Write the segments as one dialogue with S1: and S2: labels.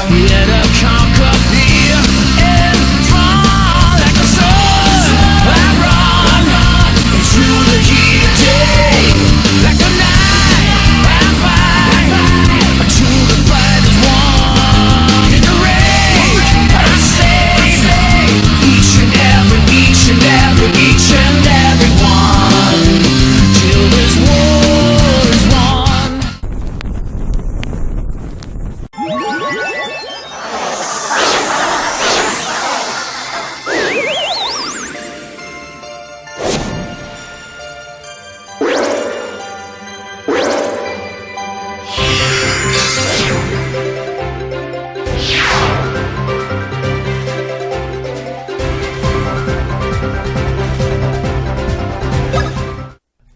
S1: Let her conquer fear and fall like a soul. I run into the heat of day, like a knife I fight until the fight is won. In the rain I save each and every one till this war is won.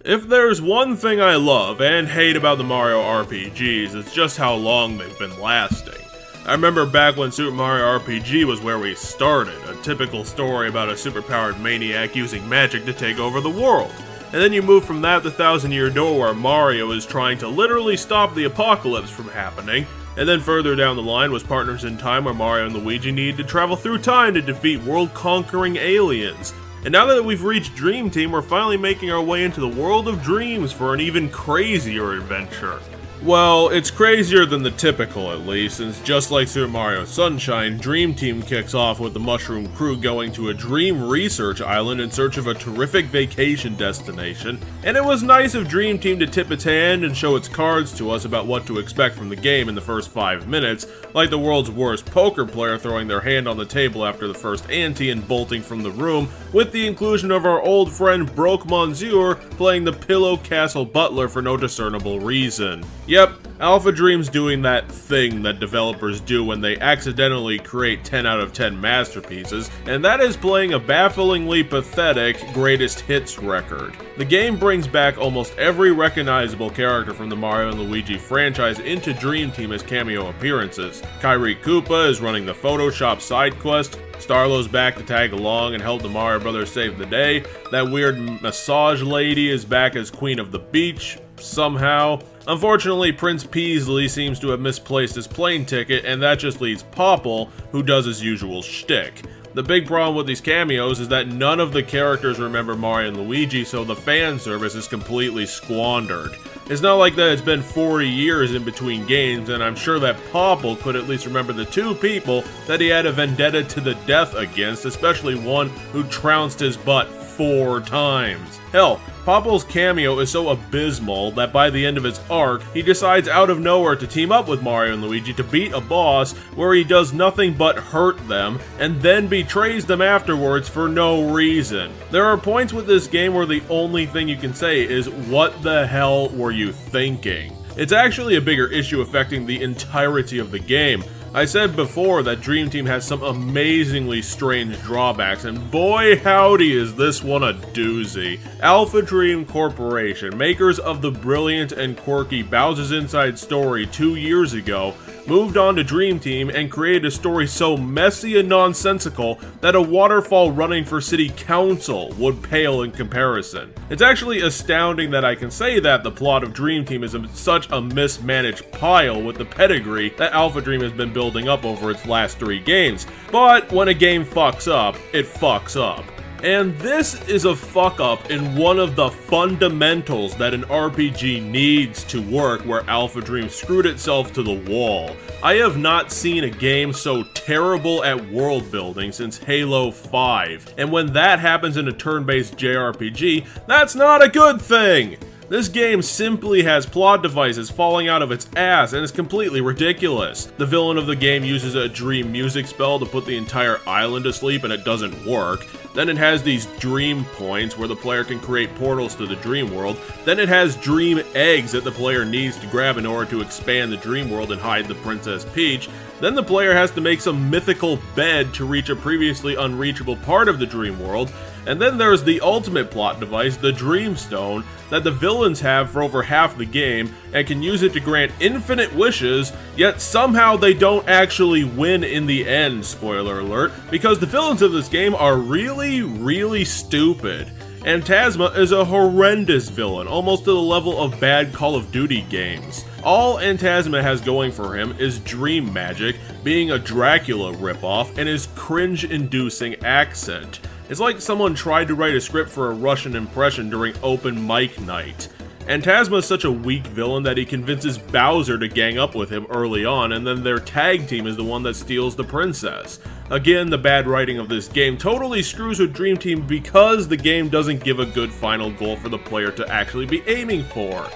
S2: If there's one thing I love and hate about the Mario RPGs, it's just how long they've been lasting. I remember back when Super Mario RPG was where we started, a typical story about a superpowered maniac using magic to take over the world. And then you move from that to Thousand Year Door where Mario is trying to literally stop the apocalypse from happening, and then further down the line was Partners in Time where Mario and Luigi needed to travel through time to defeat world-conquering aliens. And now that we've reached Dream Team, we're finally making our way into the world of dreams for an even crazier adventure. Well, it's crazier than the typical at least, since just like Super Mario Sunshine, Dream Team kicks off with the Mushroom Crew going to a dream research island in search of a terrific vacation destination, and it was nice of Dream Team to tip its hand and show its cards to us about what to expect from the game in the first 5 minutes, like the world's worst poker player throwing their hand on the table after the first ante and bolting from the room, with the inclusion of our old friend Broke Monsieur playing the Pillow Castle Butler for no discernible reason. Yep, AlphaDream's doing that thing that developers do when they accidentally create 10 out of 10 masterpieces, and that is playing a bafflingly pathetic greatest hits record. The game brings back almost every recognizable character from the Mario and Luigi franchise into Dream Team as cameo appearances. Kyrie Koopa is running the Photoshop side quest, Starlow's back to tag along and help the Mario Brothers save the day, that weird massage lady is back as Queen of the Beach, somehow. Unfortunately, Prince Peasley seems to have misplaced his plane ticket, and that just leaves Popple, who does his usual shtick. The big problem with these cameos is that none of the characters remember Mario and Luigi, so the fan service is completely squandered. It's not like that it's been 40 years in between games, and I'm sure that Popple could at least remember the 2 people that he had a vendetta to the death against, especially one who trounced his butt 4 times. Hell, Popple's cameo is so abysmal that by the end of its arc, he decides out of nowhere to team up with Mario and Luigi to beat a boss where he does nothing but hurt them, and then betrays them afterwards for no reason. There are points with this game where the only thing you can say is, what the hell were you thinking? It's actually a bigger issue affecting the entirety of the game. I said before that Dream Team has some amazingly strange drawbacks, and boy howdy is this one a doozy. AlphaDream Corporation, makers of the brilliant and quirky Bowser's Inside Story 2 years ago, moved on to Dream Team and created a story so messy and nonsensical that a waterfall running for city council would pale in comparison. It's actually astounding that I can say that the plot of Dream Team is such a mismanaged pile with the pedigree that AlphaDream has been building up over its last 3 games. But when a game fucks up, it fucks up. And this is a fuck up in one of the fundamentals that an RPG needs to work, where AlphaDream screwed itself to the wall. I have not seen a game so terrible at world building since Halo 5, and when that happens in a turn-based JRPG, that's not a good thing! This game simply has plot devices falling out of its ass and is completely ridiculous. The villain of the game uses a dream music spell to put the entire island to sleep and it doesn't work. Then it has these dream points where the player can create portals to the dream world. Then it has dream eggs that the player needs to grab in order to expand the dream world and hide the Princess Peach. Then the player has to make some mythical bed to reach a previously unreachable part of the dream world. And then there's the ultimate plot device, the Dream Stone, that the villains have for over half the game and can use it to grant infinite wishes, yet somehow they don't actually win in the end, spoiler alert, because the villains of this game are really stupid. And Tasma is a horrendous villain, almost to the level of bad Call of Duty games. All Phantasma has going for him is dream magic, being a Dracula ripoff, and his cringe-inducing accent. It's like someone tried to write a script for a Russian impression during open mic night. Phantasma is such a weak villain that he convinces Bowser to gang up with him early on, and then their tag team is the one that steals the princess. Again, the bad writing of this game totally screws with Dream Team because the game doesn't give a good final goal for the player to actually be aiming for.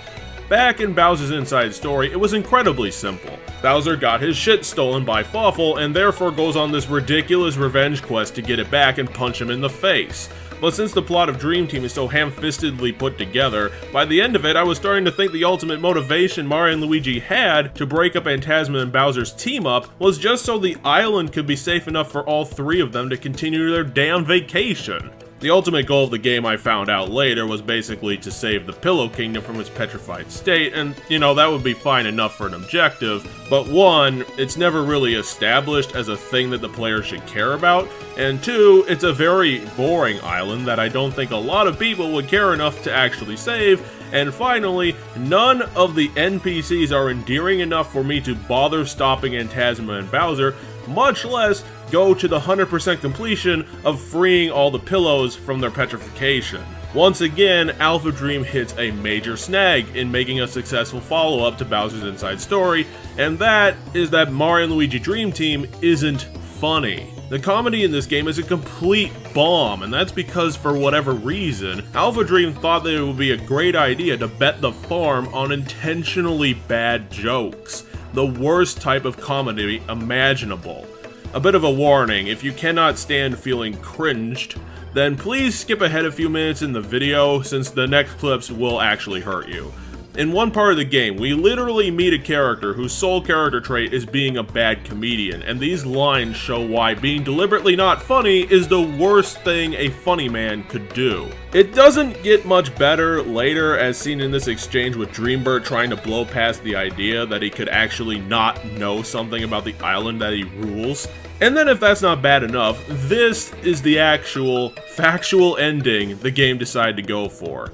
S2: Back in Bowser's Inside Story, it was incredibly simple. Bowser got his shit stolen by Fawful and therefore goes on this ridiculous revenge quest to get it back and punch him in the face. But since the plot of Dream Team is so ham-fistedly put together, by the end of it I was starting to think the ultimate motivation Mario and Luigi had to break up Phantasma and Bowser's team up was just so the island could be safe enough for all three of them to continue their damn vacation. The ultimate goal of the game, I found out later, was basically to save the Pillow Kingdom from its petrified state, and, you know, that would be fine enough for an objective, but one, it's never really established as a thing that the player should care about, and two, it's a very boring island that I don't think a lot of people would care enough to actually save, and finally, none of the NPCs are endearing enough for me to bother stopping Phantasma and Bowser, much less go to the 100% completion of freeing all the pillows from their petrification. Once again, AlphaDream hits a major snag in making a successful follow-up to Bowser's Inside Story, and that is that Mario and Luigi Dream Team isn't funny. The comedy in this game is a complete bomb, and that's because, for whatever reason, AlphaDream thought that it would be a great idea to bet the farm on intentionally bad jokes. The worst type of comedy imaginable. A bit of a warning, if you cannot stand feeling cringed, then please skip ahead a few minutes in the video since the next clips will actually hurt you. In one part of the game, we literally meet a character whose sole character trait is being a bad comedian, and these lines show why being deliberately not funny is the worst thing a funny man could do. It doesn't get much better later, as seen in this exchange with Dreambird trying to blow past the idea that he could actually not know something about the island that he rules. And then if that's not bad enough, this is the actual, factual ending the game decided to go for.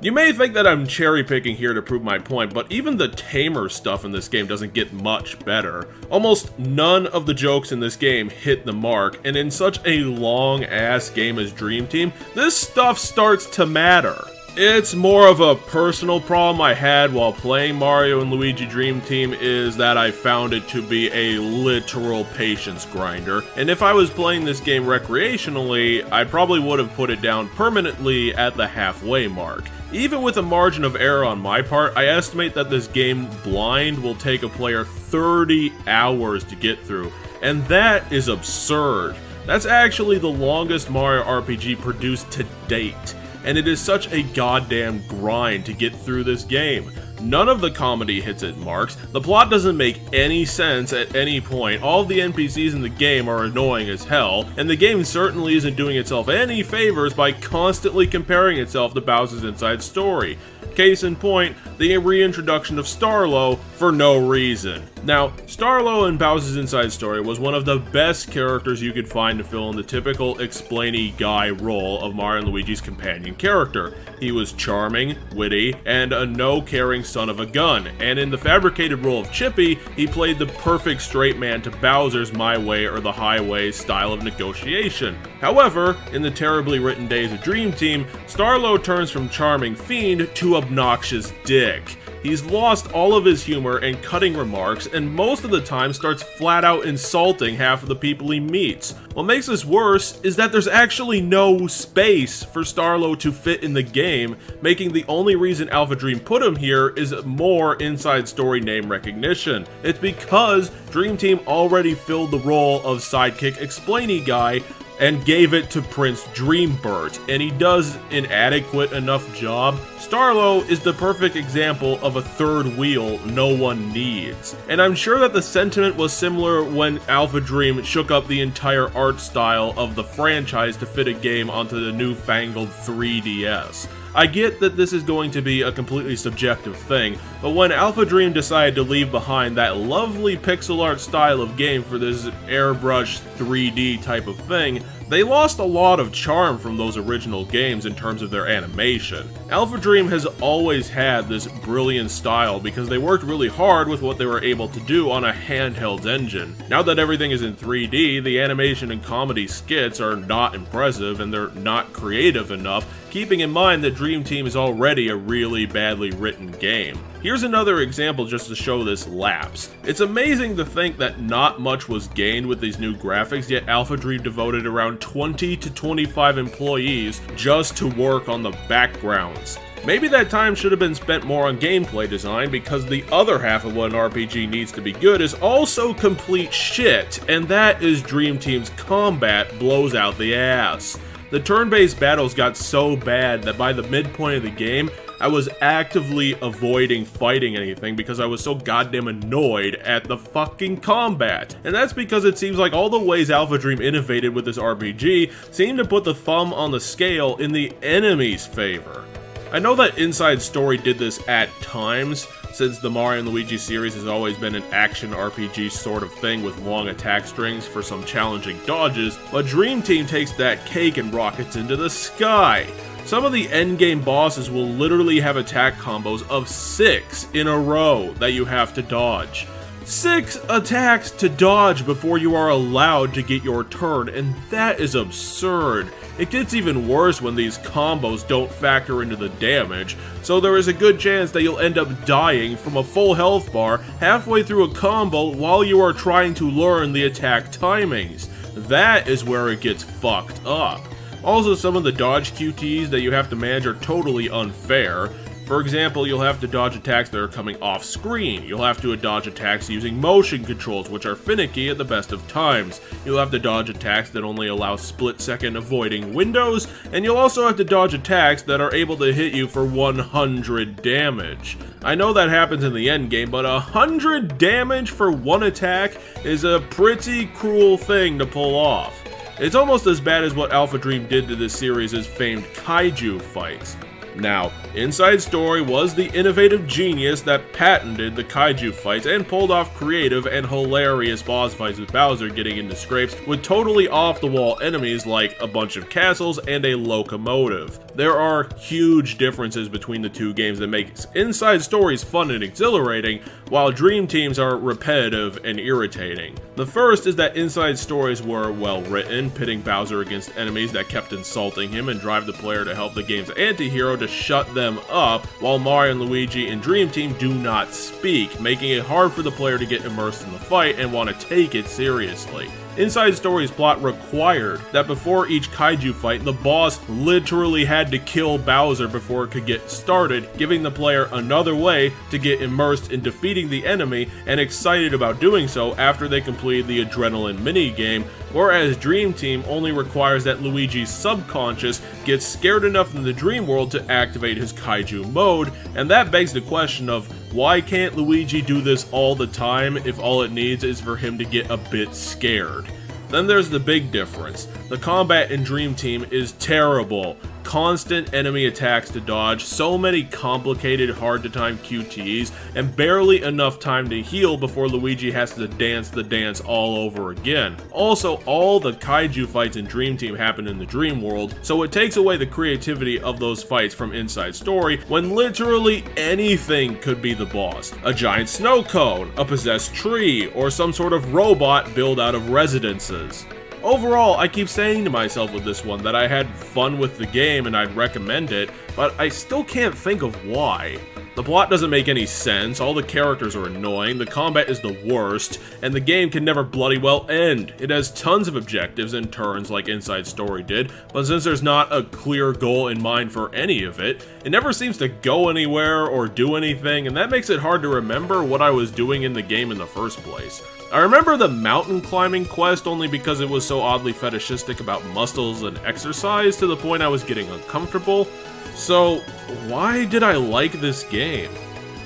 S2: You may think that I'm cherry picking here to prove my point, but even the tamer stuff in this game doesn't get much better. Almost none of the jokes in this game hit the mark, and in such a long ass game as Dream Team, this stuff starts to matter. It's more of a personal problem I had while playing Mario and Luigi Dream Team is that I found it to be a literal patience grinder, and if I was playing this game recreationally, I probably would have put it down permanently at the halfway mark. Even with a margin of error on my part, I estimate that this game blind will take a player 30 hours to get through, and that is absurd. That's actually the longest Mario RPG produced to date, and it is such a goddamn grind to get through this game. None of the comedy hits its marks, the plot doesn't make any sense at any point, all of the NPCs in the game are annoying as hell, and the game certainly isn't doing itself any favors by constantly comparing itself to Bowser's Inside Story. Case in point, the reintroduction of Starlo for no reason. Now, Starlo in Bowser's Inside Story was one of the best characters you could find to fill in the typical explainy guy role of Mario and Luigi's companion character. He was charming, witty, and a no-caring son of a gun, and in the fabricated role of Chippy, he played the perfect straight man to Bowser's my way or the highway style of negotiation. However, in the terribly written days of Dream Team, Starlo turns from charming fiend to obnoxious dick. He's lost all of his humor and cutting remarks, and most of the time starts flat out insulting half of the people he meets. What makes this worse is that there's actually no space for Starlo to fit in the game, making the only reason AlphaDream put him here is more Inside Story name recognition. It's because Dream Team already filled the role of sidekick explainy guy and gave it to Prince Dreambert, and he does an adequate enough job. Starlo is the perfect example of a third wheel no one needs. And I'm sure that the sentiment was similar when AlphaDream shook up the entire art style of the franchise to fit a game onto the newfangled 3DS. I get that this is going to be a completely subjective thing, but when AlphaDream decided to leave behind that lovely pixel art style of game for this airbrush 3D type of thing, they lost a lot of charm from those original games in terms of their animation. AlphaDream has always had this brilliant style because they worked really hard with what they were able to do on a handheld engine. Now that everything is in 3D, the animation and comedy skits are not impressive and they're not creative enough, keeping in mind that Dream Team is already a really badly written game. Here's another example just to show this lapse. It's amazing to think that not much was gained with these new graphics, yet AlphaDream devoted around 20 to 25 employees just to work on the backgrounds. Maybe that time should have been spent more on gameplay design, because the other half of what an RPG needs to be good is also complete shit, and that is Dream Team's combat blows out the ass. The turn-based battles got so bad that by the midpoint of the game, I was actively avoiding fighting anything because I was so goddamn annoyed at the fucking combat. And that's because it seems like all the ways AlphaDream innovated with this RPG seem to put the thumb on the scale in the enemy's favor. I know that Inside Story did this at times, since the Mario and Luigi series has always been an action RPG sort of thing with long attack strings for some challenging dodges, but Dream Team takes that cake and rockets into the sky. Some of the endgame bosses will literally have attack combos of 6 in a row that you have to dodge. 6 attacks to dodge before you are allowed to get your turn, and that is absurd. It gets even worse when these combos don't factor into the damage, so there is a good chance that you'll end up dying from a full health bar halfway through a combo while you are trying to learn the attack timings. That is where it gets fucked up. Also, some of the dodge QTs that you have to manage are totally unfair. For example, you'll have to dodge attacks that are coming off screen. You'll have to dodge attacks using motion controls, which are finicky at the best of times. You'll have to dodge attacks that only allow split-second avoiding windows, and you'll also have to dodge attacks that are able to hit you for 100 damage. I know that happens in the endgame, but 100 damage for one attack is a pretty cruel thing to pull off. It's almost as bad as what AlphaDream did to this series' famed kaiju fights. Now, Inside Story was the innovative genius that patented the kaiju fights and pulled off creative and hilarious boss fights with Bowser getting into scrapes with totally off-the-wall enemies like a bunch of castles and a locomotive. There are huge differences between the two games that make Inside Stories fun and exhilarating, while Dream Teams are repetitive and irritating. The first is that Inside Stories were well written, pitting Bowser against enemies that kept insulting him and drive the player to help the game's anti-hero to shut them up, while Mario and Luigi and Dream Team do not speak, making it hard for the player to get immersed in the fight and want to take it seriously. Inside Story's plot required that before each kaiju fight, the boss literally had to kill Bowser before it could get started, giving the player another way to get immersed in defeating the enemy and excited about doing so after they completed the adrenaline minigame, whereas Dream Team only requires that Luigi's subconscious gets scared enough in the dream world to activate his kaiju mode, and that begs the question of why can't Luigi do this all the time if all it needs is for him to get a bit scared? Then there's the big difference. The combat in Dream Team is terrible. constant enemy attacks to dodge, so many complicated, hard to time QTEs, and barely enough time to heal before Luigi has to dance the dance all over again. Also, all the kaiju fights in Dream Team happen in the dream world, so it takes away the creativity of those fights from Inside Story when literally anything could be the boss. A giant snow cone, a possessed tree, or some sort of robot built out of residences. Overall, I keep saying to myself with this one that I had fun with the game and I'd recommend it, but I still can't think of why. The plot doesn't make any sense, all the characters are annoying, the combat is the worst, and the game can never bloody well end. It has tons of objectives and turns like Inside Story did, but since there's not a clear goal in mind for any of it, it never seems to go anywhere or do anything, and that makes it hard to remember what I was doing in the game in the first place. I remember the mountain climbing quest only because it was so oddly fetishistic about muscles and exercise to the point I was getting uncomfortable. So, why did I like this game?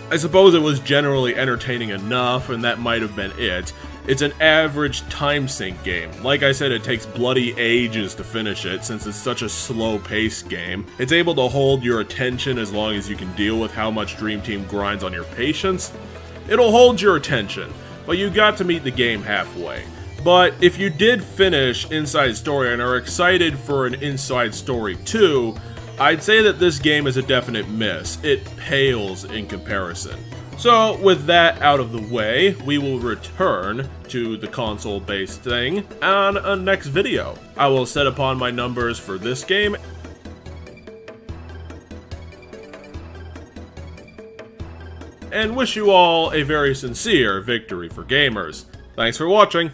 S2: I suppose it was generally entertaining enough, and that might have been it. It's an average time sink game. Like I said, it takes bloody ages to finish it since it's such a slow-paced game. It's able to hold your attention as long as you can deal with how much Dream Team grinds on your patience. It'll hold your attention, but you got to meet the game halfway. But if you did finish Inside Story and are excited for an Inside Story 2, I'd say that this game is a definite miss. It pales in comparison. So with that out of the way, we will return to the console-based thing on a next video. I will set upon my numbers for this game and wish you all a very sincere victory for gamers. Thanks for watching.